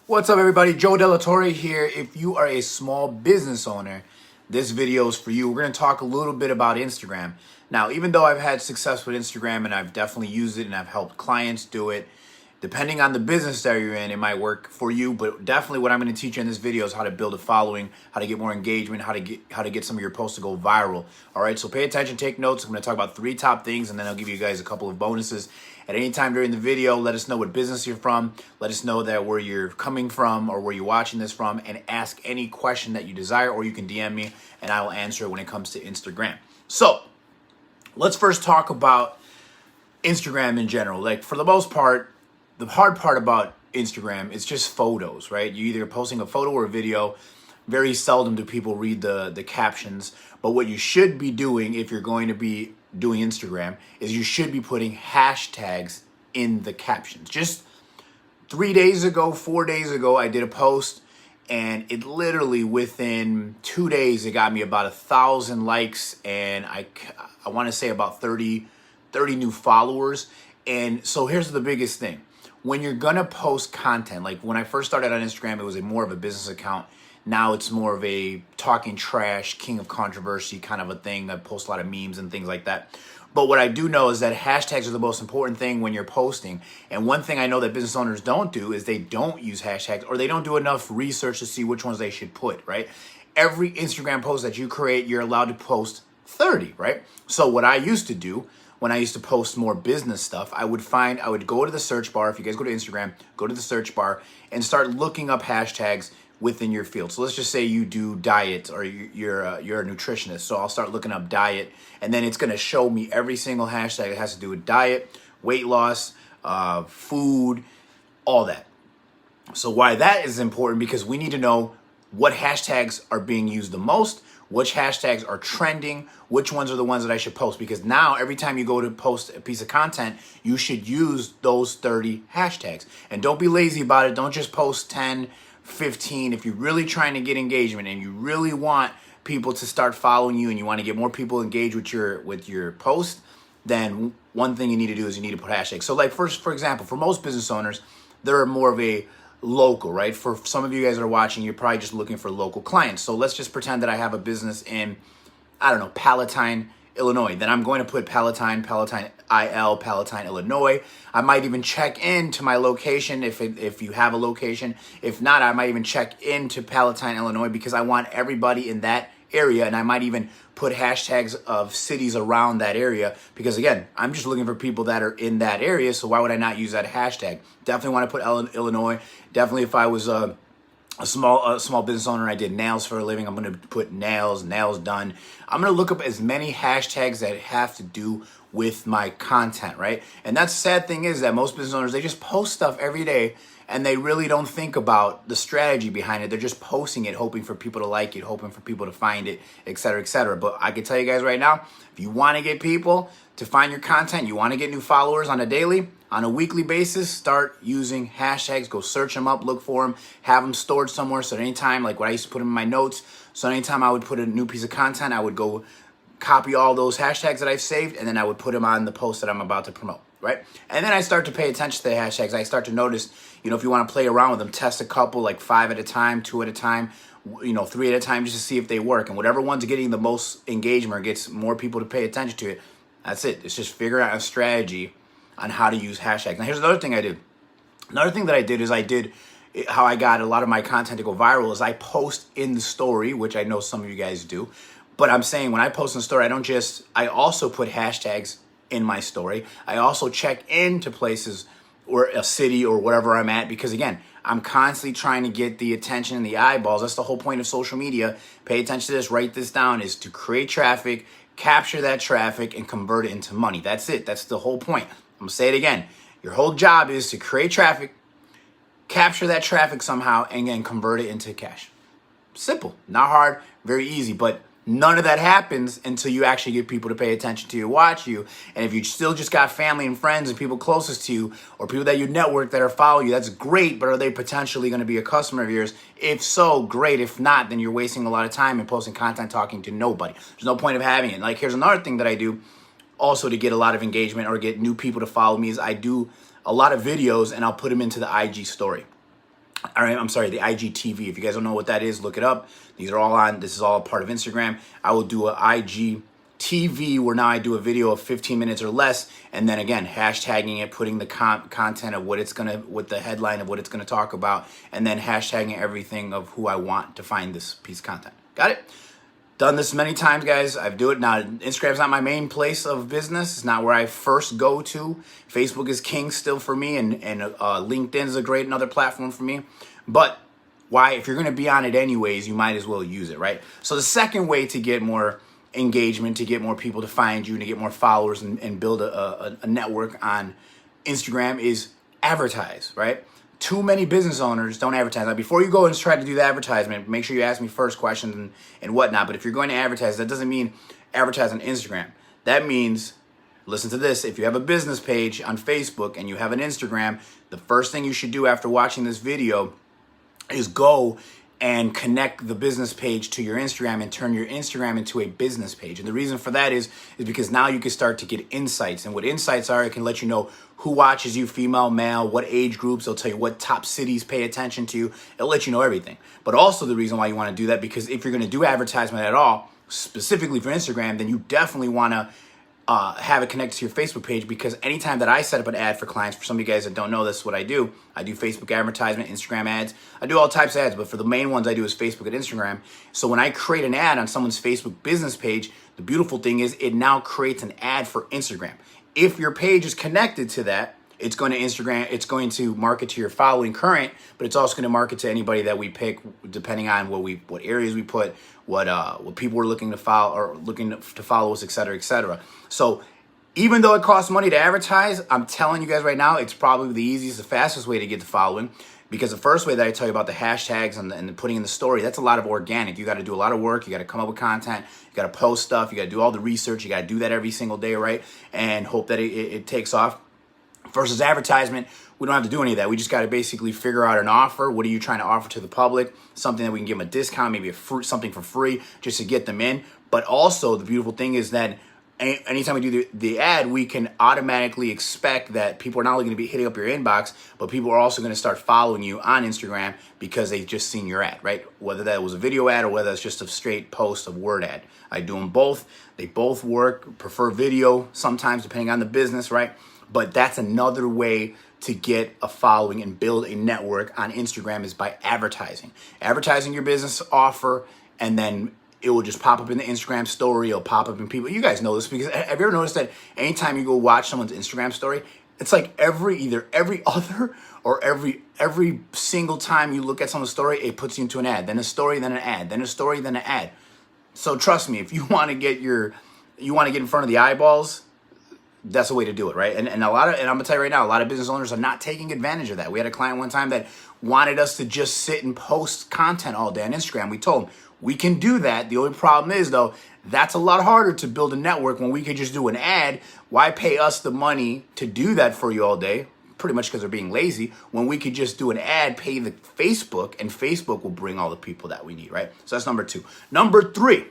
What's up, everybody? Joe De La Torre here. If you are a small business owner, this video is for you. We're going to talk a little bit about Instagram. Now, even though I've had success with Instagram and I've definitely used it and I've helped clients do it, depending on the business that you're in, it might work for you. But definitely what I'm going to teach you in this video is how to build a following, how to get more engagement, how to get some of your posts to go viral. All right, so pay attention, take notes. I'm going to talk about 3 top things, and then I'll give you guys a couple of bonuses. At any time during the video, let us know what business you're from. Let us know that where you're coming from or where you're watching this from, and ask any question that you desire, or you can DM me and I will answer it when it comes to Instagram. So let's first talk about Instagram in general. Like, for the most part, the hard part about Instagram is just photos, right? You're either posting a photo or a video. Very seldom do people read the captions. But what you should be doing if you're going to be doing Instagram is you should be putting hashtags in the captions. Just 3 days ago, 4 days ago, I did a post, and it literally within 2 days, it got me about 1,000 likes, and I want to say about 30 new followers. And so here's the biggest thing. When you're going to post content, like when I first started on Instagram, it was more of a business account. Now it's more of a talking trash, king of controversy kind of a thing. I post a lot of memes and things like that. But what I do know is that hashtags are the most important thing when you're posting. And one thing I know that business owners don't do is they don't use hashtags, or they don't do enough research to see which ones they should put, right? Every Instagram post that you create, you're allowed to post 30, right? So what I used to do when I used to post more business stuff, I would go to the search bar. If you guys go to Instagram, go to the search bar and start looking up hashtags within your field. So let's just say you do diet, or you're a nutritionist. So I'll start looking up diet, and then it's going to show me every single hashtag that has to do with diet, weight loss, food, all that. So why that is important, because we need to know what hashtags are being used the most, which hashtags are trending, which ones are the ones that I should post. Because now every time you go to post a piece of content, you should use those 30 hashtags. And don't be lazy about it. Don't just post 10, 15. If you're really trying to get engagement and you really want people to start following you and you want to get more people engaged with your post, then one thing you need to do is you need to put hashtags. So like for example, for most business owners, they're more of a local, right? For some of you guys that are watching, you're probably just looking for local clients. So let's just pretend that I have a business in, I don't know, Palatine, Illinois. Then I'm going to put Palatine, Illinois. I might even check into my location if you have a location. If not, I might even check into Palatine, Illinois, because I want everybody in that area, and I might even put hashtags of cities around that area, because again, I'm just looking for people that are in that area. So why would I not use that hashtag? Definitely want to put Illinois. Definitely, if I was a small business owner and I did nails for a living, I'm going to put nails done. I'm going to look up as many hashtags that have to do with my content, right? And that's the sad thing, is that most business owners, they just post stuff every day and they really don't think about the strategy behind it. They're just posting it, hoping for people to like it, hoping for people to find it, et cetera, et cetera. But I can tell you guys right now, if you want to get people to find your content, you want to get new followers on a weekly basis, start using hashtags. Go search them up, look for them, have them stored somewhere. So anytime, like what I used to put them in my notes, so anytime I would put a new piece of content, I would go copy all those hashtags that I've saved, and then I would put them on the post that I'm about to promote, right? And then I start to pay attention to the hashtags. I start to notice, if you want to play around with them, test a couple, like 5 at a time, 2 at a time, 3 at a time, just to see if they work. And whatever one's getting the most engagement or gets more people to pay attention to it, that's it. It's just figuring out a strategy on how to use hashtags. Now, here's another thing I did. Another thing that I did is how I got a lot of my content to go viral is I post in the story, which I know some of you guys do. But I'm saying when I post in the story, I also put hashtags in my story. I also check into places or a city or wherever I'm at, because again, I'm constantly trying to get the attention and the eyeballs. That's the whole point of social media. Pay attention to this, write this down, is to create traffic, capture that traffic, and convert it into money. That's it. That's the whole point. I'm going to say it again. Your whole job is to create traffic, capture that traffic somehow, and then convert it into cash. Simple, not hard, very easy. But none of that happens until you actually get people to pay attention to you, watch you. And if you still just got family and friends and people closest to you, or people that you network that are following you, that's great. But are they potentially going to be a customer of yours? If so, great. If not, then you're wasting a lot of time and posting content talking to nobody. There's no point of having it. Like, here's another thing that I do also to get a lot of engagement or get new people to follow me, is I do a lot of videos and I'll put them into the IG story. All right, I'm sorry, the IGTV. If you guys don't know what that is, look it up. These are all on, this is all part of Instagram. I will do a IGTV where now I do a video of 15 minutes or less, and then again, hashtagging it, putting the content of what it's gonna, with the headline of what it's gonna talk about, and then hashtagging everything of who I want to find this piece of content. Got it? Done this many times, guys. I do it now. Instagram's not my main place of business. It's not where I first go to. Facebook is king still for me, and LinkedIn is a great another platform for me. But why? If you're going to be on it anyways, you might as well use it, right? So the second way to get more engagement, to get more people to find you, to get more followers, and build a network on Instagram is advertise, right? Too many business owners don't advertise. Now, before you go and try to do the advertisement, make sure you ask me first questions and whatnot. But if you're going to advertise, that doesn't mean advertise on Instagram. That means, listen to this, if you have a business page on Facebook and you have an Instagram, the first thing you should do after watching this video is go and connect the business page to your Instagram and turn your Instagram into a business page. And the reason for that is because now you can start to get insights. And what insights are, it can let you know who watches you, female, male, what age groups. It'll tell you what top cities pay attention to. It'll let you know everything. But also the reason why you want to do that, because if you're going to do advertisement at all, specifically for Instagram, then you definitely want to have it connected to your Facebook page, because anytime that I set up an ad for clients, for some of you guys that don't know, this is what I do. I do Facebook advertisement, Instagram ads. I do all types of ads, but for the main ones I do is Facebook and Instagram. So when I create an ad on someone's Facebook business page, the beautiful thing is it now creates an ad for Instagram. If your page is connected to that, it's going to Instagram, it's going to market to your following current, but it's also going to market to anybody that we pick, depending on what areas we put, what people are looking to follow or looking to follow us, et cetera, et cetera. So even though it costs money to advertise, I'm telling you guys right now, it's probably the easiest, the fastest way to get the following. Because the first way that I tell you about the hashtags and the putting in the story, that's a lot of organic. You got to do a lot of work. You got to come up with content. You got to post stuff. You got to do all the research. You got to do that every single day, right? And hope that it takes off. Versus advertisement, we don't have to do any of that. We just got to basically figure out an offer. What are you trying to offer to the public? Something that we can give them a discount, maybe something for free, just to get them in. But also, the beautiful thing is that anytime we do the ad, we can automatically expect that people are not only going to be hitting up your inbox, but people are also going to start following you on Instagram because they've just seen your ad, right? Whether that was a video ad or whether it's just a straight post of word ad. I do them both. They both work. Prefer video sometimes, depending on the business, right? But that's another way to get a following and build a network on Instagram, is by advertising. Advertising your business offer, and then it will just pop up in the Instagram story. It'll pop up in people. You guys know this, because have you ever noticed that anytime you go watch someone's Instagram story, it's like either every other or every single time you look at someone's story, it puts you into an ad, then a story, then an ad, then a story, then an ad. So trust me, if you want to get in front of the eyeballs, that's the way to do it, right? And I'm gonna tell you right now, a lot of business owners are not taking advantage of that. We had a client one time that wanted us to just sit and post content all day on Instagram. We told him we can do that. The only problem is, though, that's a lot harder to build a network when we could just do an ad. Why pay us the money to do that for you all day? Pretty much because they're being lazy, when we could just do an ad, pay the Facebook, and Facebook will bring all the people that we need, right? So that's number 2. Number 3,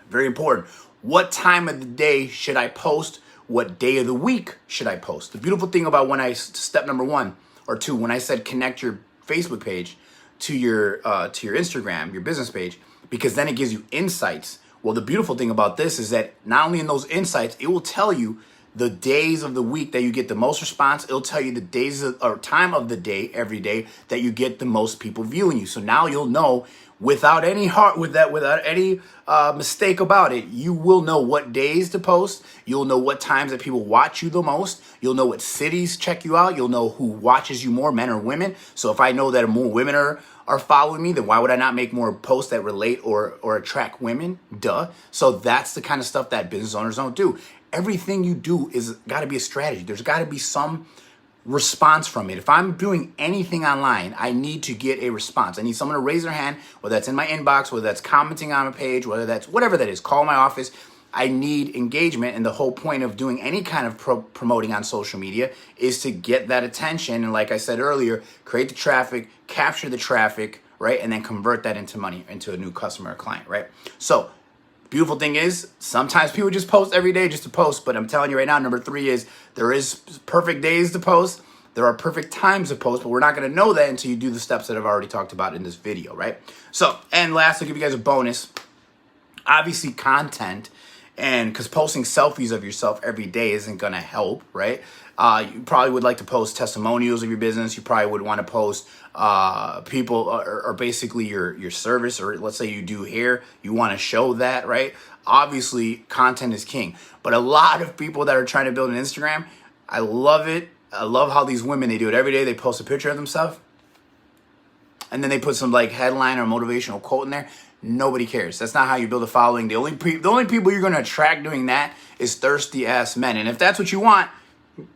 very important. What time of the day should I post? What day of the week should I post? The beautiful thing about step number 1 or 2, when I said connect your Facebook page to your Instagram, your business page, because then it gives you insights. Well, the beautiful thing about this is that not only in those insights, it will tell you the days of the week that you get the most response. It'll tell you the days or time of the day every day that you get the most people viewing you. So now you'll know without any mistake about it, you will know what days to post. You'll know what times that people watch you the most. You'll know what cities check you out. You'll know who watches you more, men or women. So if I know that more women are following me, then why would I not make more posts that relate or attract women? Duh. So that's the kind of stuff that business owners don't do. Everything you do is got to be a strategy. There's got to be some response from it. If I'm doing anything online, I need to get a response. I need someone to raise their hand, whether that's in my inbox, whether that's commenting on a page, whether that's whatever that is. Call my office. I need engagement, and the whole point of doing any kind of promoting on social media is to get that attention. And like I said earlier, create the traffic, capture the traffic, right? And then convert that into money, into a new customer or client, right? So beautiful thing is, sometimes people just post every day just to post, but I'm telling you right now, number 3 is there is perfect days to post, There are perfect times to post, but we're not going to know that until you do the steps that I've already talked about in this video, right? So, and last, I'll give you guys a bonus. Obviously, content, and because posting selfies of yourself every day isn't going to help, right? You probably would like to post testimonials of your business. You probably would want to post people or basically your service, or let's say you do hair. You want to show that, right? Obviously, content is king. But a lot of people that are trying to build an Instagram, I love it. I love how these women, they do it every day. They post a picture of themselves, and then they put some like headline or motivational quote in there. Nobody cares. That's not how you build a following. The only people you're going to attract doing that is thirsty ass men. And if that's what you want,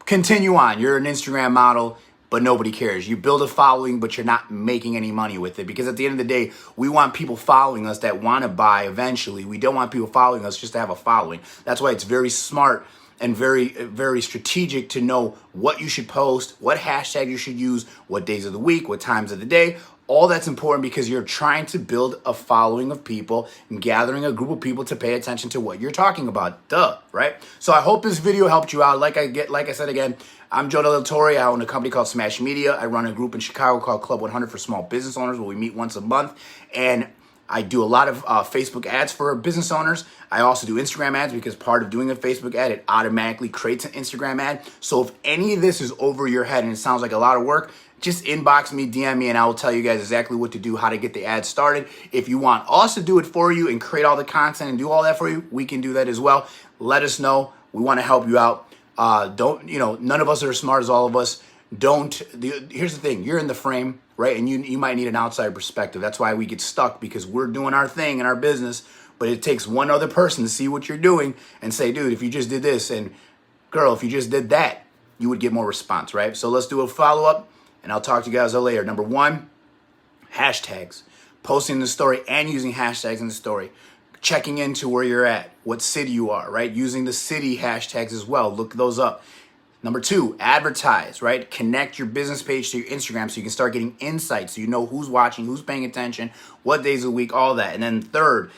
continue on. You're an Instagram model, but nobody cares. You build a following, but you're not making any money with it, because at the end of the day, we want people following us that want to buy eventually. We don't want people following us just to have a following. That's why it's very smart and very, very strategic to know what you should post, what hashtag you should use, what days of the week, what times of the day. All that's important because you're trying to build a following of people and gathering a group of people to pay attention to what you're talking about. Duh, right? So I hope this video helped you out. Like I said again, I'm Joe De La Torre. I own a company called Smash Media. I run a group in Chicago called Club 100 for small business owners, where we meet once a month. And I do a lot of Facebook ads for business owners. I also do Instagram ads, because part of doing a Facebook ad, it automatically creates an Instagram ad. So if any of this is over your head and it sounds like a lot of work, just inbox me, DM me, and I will tell you guys exactly what to do, how to get the ad started. If you want us to do it for you and create all the content and do all that for you, we can do that as well. Let us know. We want to help you out. None of us are as smart as all of us. Here's the thing. You're in the frame, right? And you might need an outside perspective. That's why we get stuck, because we're doing our thing in our business, but it takes one other person to see what you're doing and say, dude, if you just did this, and girl, if you just did that, you would get more response, right? So let's do a follow-up, and I'll talk to you guys later. Number one, hashtags. Posting the story and using hashtags in the story. Checking into where you're at, what city you are, right? Using the city hashtags as well. Look those up. Number two, advertise, right? Connect your business page to your Instagram so you can start getting insights, so you know who's watching, who's paying attention, what days of the week, all that. And then third,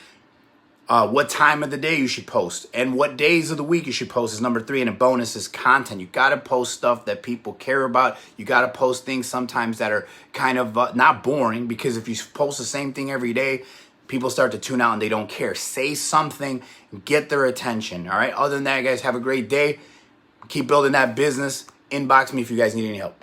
what time of the day you should post and what days of the week you should post is number three. And a bonus is content. You got to post stuff that people care about. You got to post things sometimes that are kind of not boring, because if you post the same thing every day, people start to tune out and they don't care. Say something, get their attention. All right. Other than that, guys, have a great day. Keep building that business. Inbox me if you guys need any help.